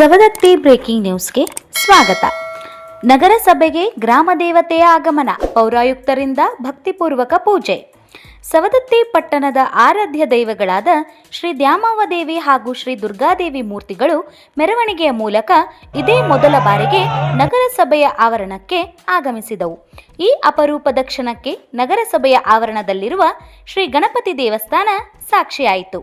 Savadatti breaking ನ್ಯೂಸ್ಗೆ ಸ್ವಾಗತ. ನಗರಸಭೆಗೆ ಗ್ರಾಮ ದೇವತೆಯ ಆಗಮನ, ಪೌರಾಯುಕ್ತರಿಂದ ಭಕ್ತಿಪೂರ್ವಕ ಪೂಜೆ. ಸವದತ್ತಿ ಪಟ್ಟಣದ ಆರಾಧ್ಯ ದೈವಗಳಾದ ಶ್ರೀ ದ್ಯಾಮವ್ವದೇವಿ ಹಾಗೂ ಶ್ರೀ ದುರ್ಗಾದೇವಿ ಮೂರ್ತಿಗಳು ಮೆರವಣಿಗೆಯ ಮೂಲಕ ಇದೇ ಮೊದಲ ಬಾರಿಗೆ ನಗರಸಭೆಯ ಆವರಣಕ್ಕೆ ಆಗಮಿಸಿದವು. ಈ ಅಪರೂಪದ ಕ್ಷಣಕ್ಕೆ ನಗರಸಭೆಯ ಆವರಣದಲ್ಲಿರುವ ಶ್ರೀ ಗಣಪತಿ ದೇವಸ್ಥಾನ ಸಾಕ್ಷಿಯಾಯಿತು.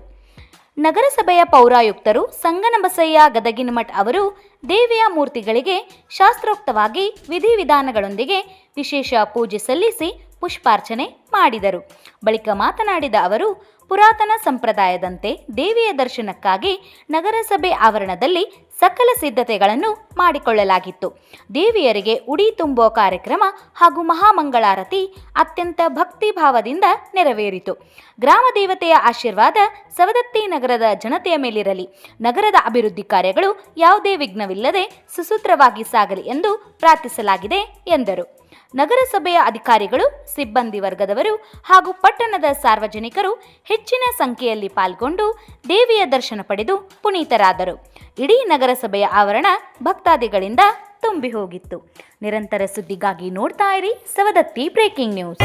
ನಗರಸಭೆಯ ಪೌರಾಯುಕ್ತರು ಸಂಗನಬಸಯ್ಯ ಗದಗಿನಮಠ್ ಅವರು ದೇವಿಯ ಮೂರ್ತಿಗಳಿಗೆ ಶಾಸ್ತ್ರೋಕ್ತವಾಗಿ ವಿಧಿವಿಧಾನಗಳೊಂದಿಗೆ ವಿಶೇಷ ಪೂಜೆ ಸಲ್ಲಿಸಿ ಪುಷ್ಪಾರ್ಚನೆ ಮಾಡಿದರು. ಬಳಿಕ ಮಾತನಾಡಿದ ಅವರು, ಪುರಾತನ ಸಂಪ್ರದಾಯದಂತೆ ದೇವಿಯ ದರ್ಶನಕ್ಕಾಗಿ ನಗರಸಭೆ ಆವರಣದಲ್ಲಿ ಸಕಲ ಸಿದ್ಧತೆಗಳನ್ನು ಮಾಡಿಕೊಳ್ಳಲಾಗಿತ್ತು. ದೇವಿಯರಿಗೆ ಉಡಿ ತುಂಬುವ ಕಾರ್ಯಕ್ರಮ ಹಾಗೂ ಮಹಾಮಂಗಳಾರತಿ ಅತ್ಯಂತ ಭಕ್ತಿಭಾವದಿಂದ ನೆರವೇರಿತು. ಗ್ರಾಮ ದೇವತೆಯ ಆಶೀರ್ವಾದ ಸವದತ್ತಿ ನಗರದ ಜನತೆಯ ಮೇಲಿರಲಿ. ನಗರದ ಅಭಿವೃದ್ಧಿ ಕಾರ್ಯಗಳು ಯಾವುದೇ ವಿಘ್ನವಿಲ್ಲದೆ ಸುಸೂತ್ರವಾಗಿ ಸಾಗಲಿ ಎಂದು ಪ್ರಾರ್ಥಿಸಲಾಗಿದೆ ಎಂದರು. ನಗರಸಭೆಯ ಅಧಿಕಾರಿಗಳು, ಸಿಬ್ಬಂದಿ ವರ್ಗದವರು ಹಾಗೂ ಪಟ್ಟಣದ ಸಾರ್ವಜನಿಕರು ಹೆಚ್ಚಿನ ಸಂಖ್ಯೆಯಲ್ಲಿ ಪಾಲ್ಗೊಂಡು ದೇವಿಯ ದರ್ಶನ ಪಡೆದು ಪುನೀತರಾದರು. ಇಡೀ ನಗರಸಭೆಯ ಆವರಣ ಭಕ್ತಾದಿಗಳಿಂದ ತುಂಬಿ ಹೋಗಿತ್ತು. ನಿರಂತರ ಸುದ್ದಿಗಾಗಿ ನೋಡ್ತಾ ಇರಿ ಸವದತ್ತಿ ಬ್ರೇಕಿಂಗ್ ನ್ಯೂಸ್.